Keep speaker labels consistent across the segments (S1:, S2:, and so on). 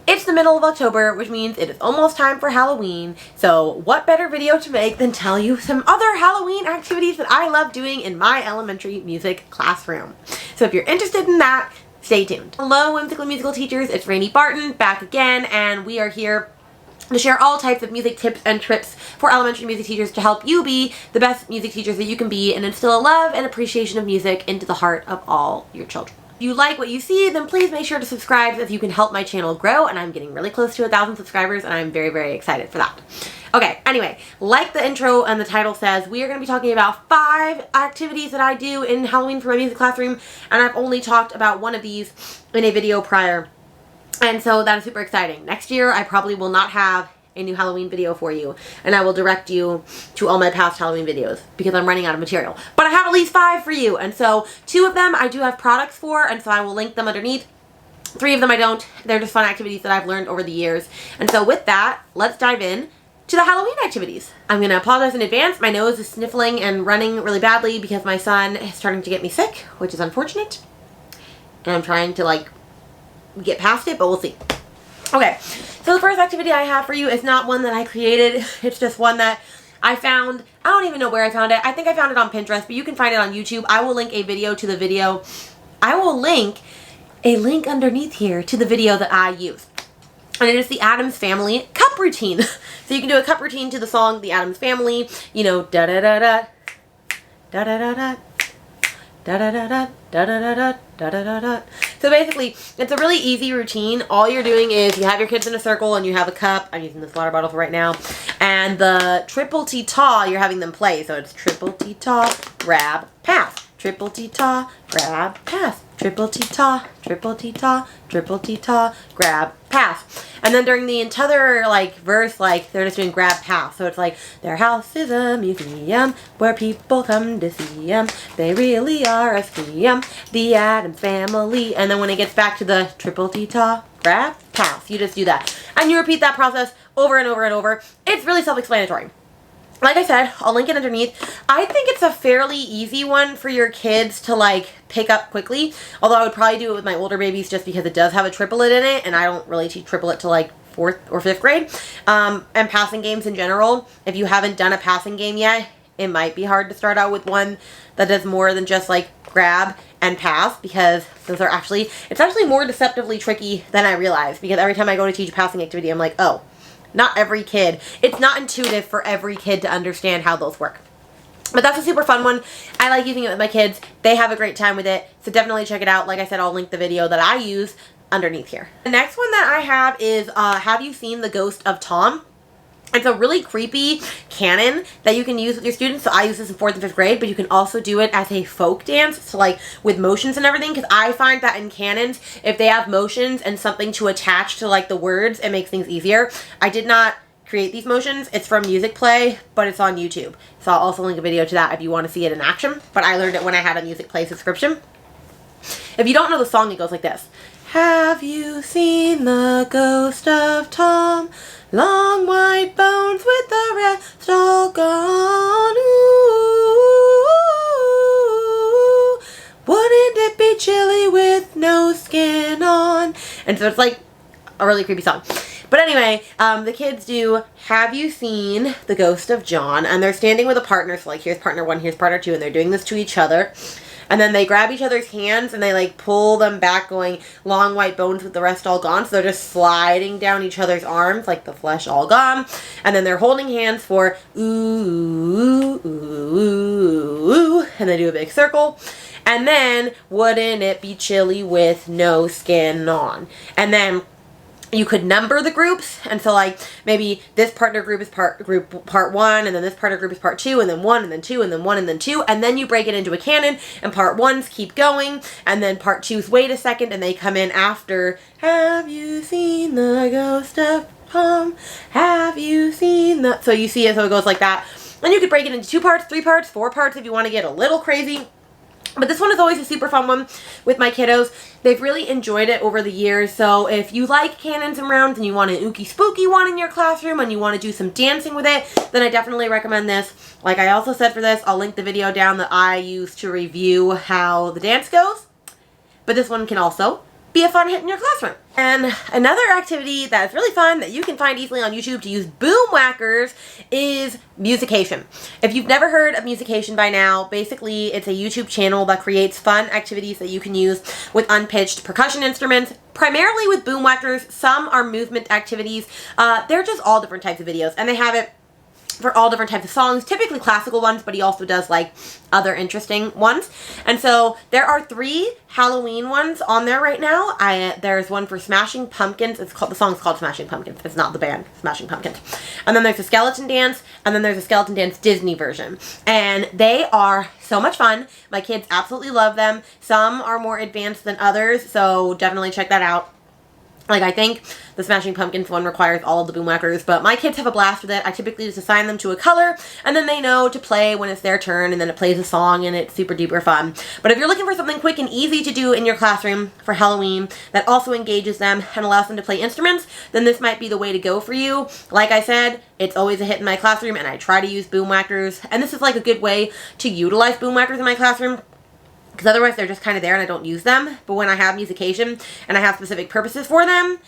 S1: It's the middle of October, which means it is almost time for Halloween. So what better video to make than tell you some other Halloween activities that I love doing in my elementary music classroom. So if you're interested in that, stay tuned. Hello, whimsical musical teachers. It's Rainey Barton back again, and we are here to share all types of music tips and tricks for elementary music teachers to help you be the best music teachers that you can be and instill a love and appreciation of music into the heart of all your children. If you like what you see, then please make sure to subscribe if you can help my channel grow, and I'm getting really close to 1,000 subscribers and I'm very, very excited for that. Okay, anyway, like the intro and the title says, we are going to be talking about 5 activities that I do in Halloween for my music classroom, and I've only talked about one of these in a video prior, and so that is super exciting. Next year, I probably will not have a new Halloween video for you, and I will direct you to all my past Halloween videos because I'm running out of material. But I have at least 5 for you, and so 2 of them I do have products for, and so I will link them underneath. 3 of them I don't. They're just fun activities that I've learned over the years. And so with that, let's dive in to the Halloween activities. I'm gonna apologize in advance. My nose is sniffling and running really badly because my son is starting to get me sick, which is unfortunate. And I'm trying to get past it, but we'll see. Okay, so the first activity I have for you is not one that I created. It's just one that I found. I don't even know where I found it. I think I found it on Pinterest, but you can find it on YouTube. I will link a video to the video. I will link a link underneath here to the video that I use. And it is the Addams Family cup routine. So you can do a cup routine to the song The Addams Family. You know, da-da-da-da, da-da-da-da, da-da-da-da, da-da-da-da, da-da-da-da. So basically, it's a really easy routine. All you're doing is you have your kids in a circle and you have a cup. I'm using this water bottle for right now. And the triple-T-taw, you're having them play. So it's triple-T-taw, grab, pass. Triple-T-taw, grab, pass. Triple-T-taw, triple-T-taw, triple-T-taw, grab, pass. And then during the entire verse, they're just doing grab, pass. So it's like, their house is a museum where people come to see them. They really are a scream, the Addams Family. And then when it gets back to the triple-T-taw, grab, pass, you just do that. And you repeat that process over and over and over. It's really self-explanatory. Like I said, I'll link it underneath. I think it's a fairly easy one for your kids to pick up quickly. Although I would probably do it with my older babies just because it does have a triplet in it, and I don't really teach triplet to 4th or 5th grade. And passing games in general, if you haven't done a passing game yet, it might be hard to start out with one that does more than just grab and pass, because those are it's actually more deceptively tricky than I realized, because every time I go to teach a passing activity, I'm like, oh, not every kid. It's not intuitive for every kid to understand how those work. But that's a super fun one. I like using it with my kids. They have a great time with it. So definitely check it out. Like I said, I'll link the video that I use underneath here. The next one that I have is, have you seen The Ghost of Tom? It's a really creepy canon that you can use with your students. So I use this in 4th and 5th grade, but you can also do it as a folk dance. So with motions and everything, because I find that in canons, if they have motions and something to attach to the words, it makes things easier. I did not create these motions. It's from Music Play, but it's on YouTube. So I'll also link a video to that if you want to see it in action. But I learned it when I had a Music Play subscription. If you don't know the song, it goes like this. Have you seen the ghost of Tom? Long white bones with the rest all gone. Ooh, wouldn't it be chilly with no skin on? And so it's a really creepy song. But anyway, the kids do Have You Seen the Ghost of John? And they're standing with a partner. So here's partner 1, here's partner 2, and they're doing this to each other. And then they grab each other's hands and they pull them back, going long white bones with the rest all gone. So they're just sliding down each other's arms like the flesh all gone. And then they're holding hands for ooh, ooh, ooh, ooh. And they do a big circle. And then wouldn't it be chilly with no skin on? And then you could number the groups, and so maybe this partner group is part 1, and then this partner group is part 2, and then 1, and then 2, and then 1, and then 2, and then you break it into a canon, and part 1s keep going, and then part 2s wait a second, and they come in after. Have you seen the ghost of Tom? Have you seen the... So you see it, so it goes like that. And you could break it into 2 parts, 3 parts, 4 parts if you want to get a little crazy. But this one is always a super fun one with my kiddos. They've really enjoyed it over the years. So if you like cannons and rounds and you want an ooky spooky one in your classroom and you want to do some dancing with it, then I definitely recommend this. Like I also said for this, I'll link the video down that I use to review how the dance goes. But this one can also be a fun hit in your classroom. And another activity that is really fun that you can find easily on YouTube to use boom whackers is Musication. If you've never heard of Musication by now, basically it's a YouTube channel that creates fun activities that you can use with unpitched percussion instruments, primarily with boom whackers. Some are movement activities. They're just all different types of videos, and they have it for all different types of songs, typically classical ones, but he also does like other interesting ones. And so there are 3 Halloween ones on there right now. There's one for Smashing Pumpkins. The song's called Smashing Pumpkins. It's not the band, Smashing Pumpkins. And then there's a skeleton dance, and then there's a skeleton dance Disney version. And they are so much fun. My kids absolutely love them. Some are more advanced than others, so definitely check that out. Like, I think the Smashing Pumpkins one requires all of the boom whackers, but my kids have a blast with it. I typically just assign them to a color, and then they know to play when it's their turn, and then it plays a song, and it's super duper fun. But if you're looking for something quick and easy to do in your classroom for Halloween that also engages them and allows them to play instruments, then this might be the way to go for you. Like I said, it's always a hit in my classroom, and I try to use boom whackers, and this is like a good way to utilize boom whackers in my classroom, because otherwise they're just kind of there and I don't use them. But when I have Musication and I have specific purposes for them,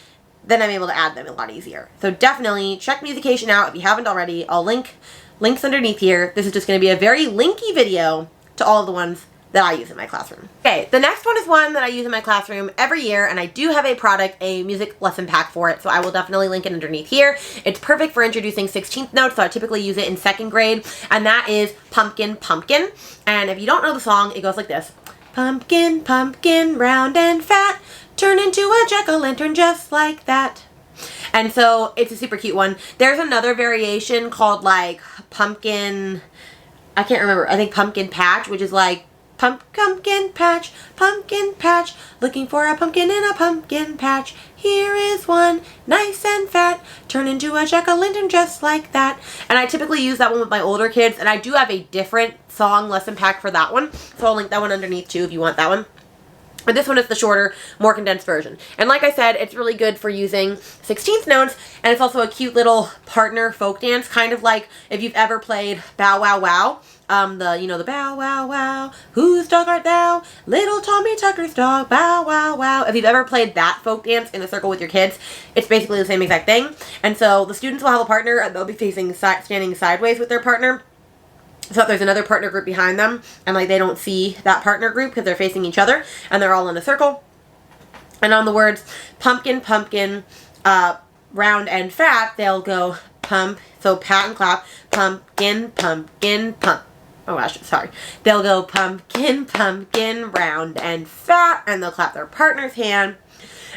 S1: then I'm able to add them a lot easier. So definitely check Musication out if you haven't already. I'll links underneath here. This is just going to be a very linky video to all of the ones that I use in my classroom. Okay, the next one is one that I use in my classroom every year, and I do have a product, a music lesson pack for it, so I will definitely link it underneath here. It's perfect for introducing 16th notes, so I typically use it in 2nd grade, and that is Pumpkin, Pumpkin. And if you don't know the song, it goes like this. Pumpkin, pumpkin, round and fat, turn into a jack-o'-lantern just like that. And so it's a super cute one. There's another variation called like Pumpkin, I can't remember, I think Pumpkin Patch, which is like pumpkin patch, looking for a pumpkin in a pumpkin patch. Here is one, nice and fat, turn into a jack-o'-lantern just like that. And I typically use that one with my older kids, and I do have a different song lesson pack for that one, so I'll link that one underneath too if you want that one. But this one is the shorter, more condensed version. And like I said, it's really good for using 16th notes, and it's also a cute little partner folk dance, kind of like if you've ever played Bow Wow Wow. The bow wow wow, whose dog art thou? Little Tommy Tucker's dog, bow wow wow. If you've ever played that folk dance in a circle with your kids, it's basically the same exact thing. And so the students will have a partner, and they'll be standing sideways with their partner, so that there's another partner group behind them, and like they don't see that partner group because they're facing each other, and they're all in a circle. And on the words pumpkin, pumpkin, round and fat, they'll go pump, so pat and clap, pumpkin, pumpkin, pump. Oh gosh, sorry. They'll go pumpkin, pumpkin, round and fat, and they'll clap their partner's hand.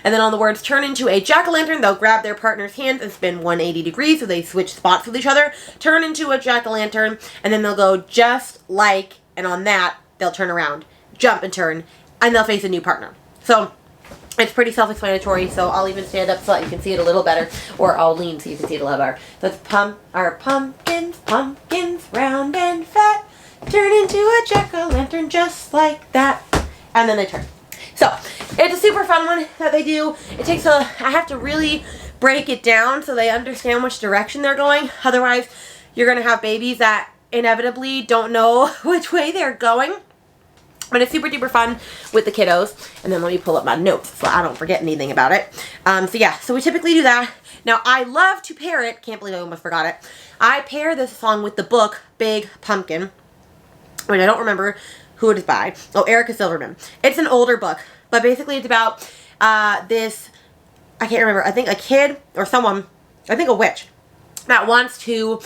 S1: And then on the words turn into a jack-o'-lantern, they'll grab their partner's hands and spin 180 degrees, so they switch spots with each other, turn into a jack-o'-lantern, and then they'll go just like, and on that, they'll turn around, jump and turn, and they'll face a new partner. So it's pretty self-explanatory, so I'll even stand up so that you can see it a little better, or I'll lean so you can see it a little better. So it's pumpkins, pumpkins, round and fat, turn into a jack-o'-lantern just like that, and then they turn. So it's a super fun one that they do. It takes I have to really break it down so they understand which direction they're going. Otherwise, you're going to have babies that inevitably don't know which way they're going. But it's super duper fun with the kiddos. And then let me pull up my notes so I don't forget anything about it. So we typically do that. Now, I love to pair it. Can't believe I almost forgot it. I pair this song with the book Big Pumpkin, which I don't remember who it is by. Oh, Erica Silverman. It's an older book, but basically it's about this, I can't remember, I think a kid or someone, I think a witch, that wants to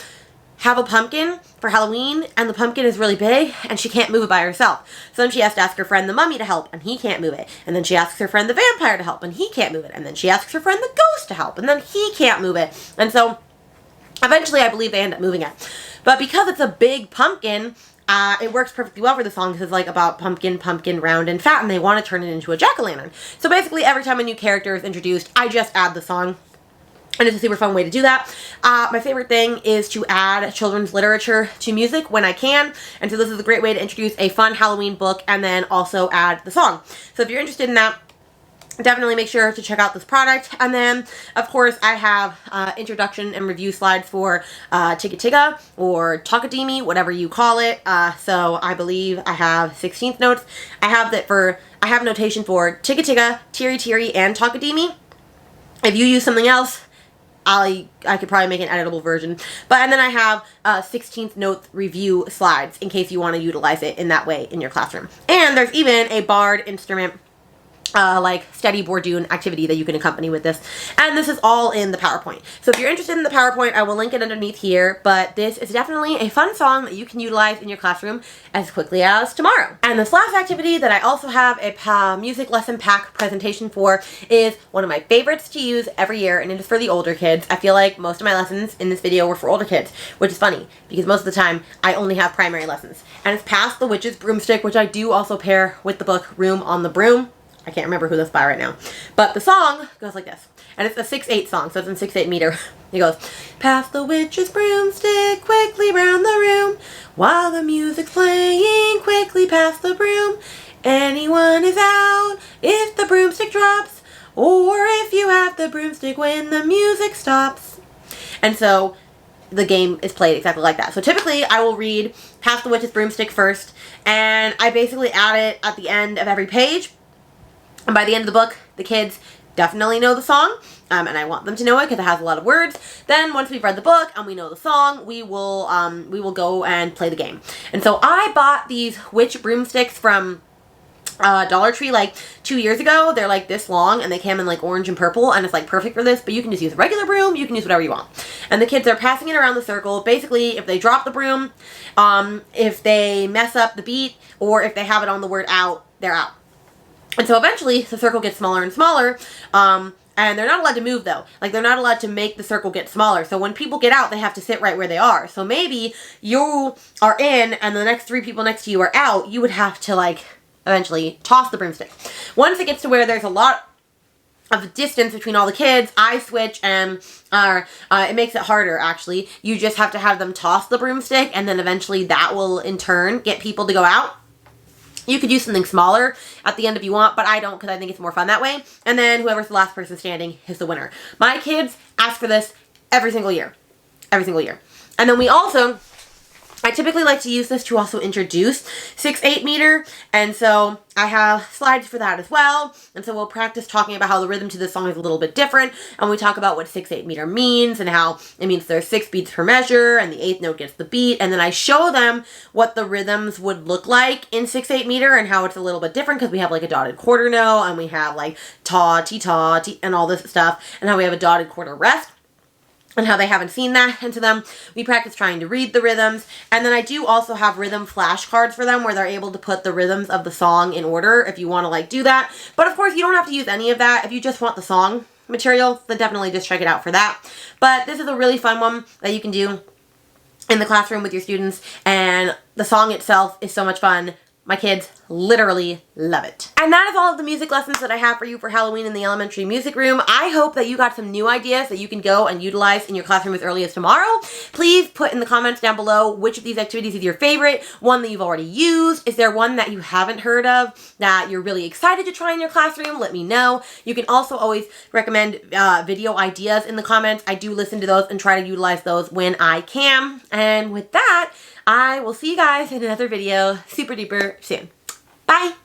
S1: have a pumpkin for Halloween, and the pumpkin is really big, and she can't move it by herself. So then she has to ask her friend the mummy to help, and he can't move it. And then she asks her friend the vampire to help, and he can't move it. And then she asks her friend the ghost to help, and then he can't move it. And so eventually I believe they end up moving it. But because it's a big pumpkin, it works perfectly well for the song because it's like about pumpkin, pumpkin, round and fat, and they want to turn it into a jack-o'-lantern. So basically every time a new character is introduced, I just add the song. And it's a super fun way to do that. My favorite thing is to add children's literature to music when I can. And so this is a great way to introduce a fun Halloween book and then also add the song. So if you're interested in that, definitely make sure to check out this product. And then, of course, I have introduction and review slides for Tigga Tigga or Talkademi, whatever you call it. So I believe I have 16th notes. I have I have notation for ticka ticka, tiri tiri, and takadimi. If you use something else, I could probably make an editable version. And then I have 16th note review slides in case you want to utilize it in that way in your classroom. And there's even a barred instrument like steady bourdoon activity that you can accompany with this. And this is all in the PowerPoint. So if you're interested in the PowerPoint, I will link it underneath here, but this is definitely a fun song that you can utilize in your classroom as quickly as tomorrow. And this last activity that I also have a music lesson pack presentation for is one of my favorites to use every year, and it is for the older kids. I feel like most of my lessons in this video were for older kids, which is funny because most of the time I only have primary lessons. And it's Pass the Witch's Broomstick, which I do also pair with the book Room on the Broom. I can't remember who that's by right now. But the song goes like this. And it's a 6/8 song, so it's in 6/8 meter. It goes, pass the witch's broomstick quickly round the room. While the music's playing, quickly pass the broom. Anyone is out if the broomstick drops, or if you have the broomstick when the music stops. And so the game is played exactly like that. So typically I will read Pass the Witch's Broomstick first, and I basically add it at the end of every page. And by the end of the book, the kids definitely know the song, and I want them to know it because it has a lot of words. Then once we've read the book and we know the song, we will go and play the game. And so I bought these witch broomsticks from Dollar Tree like 2 years ago. They're like this long, and they came in like orange and purple, and it's like perfect for this, but you can just use a regular broom, you can use whatever you want. And the kids are passing it around the circle. Basically, if they drop the broom, if they mess up the beat, or if they have it on the word out, they're out. And so eventually the circle gets smaller and smaller, and they're not allowed to move though. Like, they're not allowed to make the circle get smaller. So when people get out, they have to sit right where they are. So maybe you are in and the next 3 people next to you are out. You would have to like eventually toss the broomstick. Once it gets to where there's a lot of distance between all the kids, I switch, and it makes it harder actually. You just have to have them toss the broomstick, and then eventually that will in turn get people to go out. You could use something smaller at the end if you want, but I don't because I think it's more fun that way. And then whoever's the last person standing is the winner. My kids ask for this every single year. Every single year. And then we also, I typically like to use this to also introduce 6/8 meter, and so I have slides for that as well. And so we'll practice talking about how the rhythm to this song is a little bit different, and we talk about what 6/8 meter means and how it means there's 6 beats per measure, and the 8th note gets the beat, and then I show them what the rhythms would look like in 6/8 meter and how it's a little bit different because we have like a dotted quarter note, and we have like ta, ti, and all this stuff, and how we have a dotted quarter rest, and how they haven't seen that. And to them, we practice trying to read the rhythms. And then I do also have rhythm flashcards for them where they're able to put the rhythms of the song in order if you want to like do that. But of course, you don't have to use any of that. If you just want the song material, then definitely just check it out for that. But this is a really fun one that you can do in the classroom with your students. And the song itself is so much fun. My kids literally love it. And that is all of the music lessons that I have for you for Halloween in the elementary music room. I hope that you got some new ideas that you can go and utilize in your classroom as early as tomorrow. Please put in the comments down below which of these activities is your favorite, one that you've already used. Is there one that you haven't heard of that you're really excited to try in your classroom? Let me know. You can also always recommend video ideas in the comments. I do listen to those and try to utilize those when I can. And with that, I will see you guys in another video super duper soon. Bye!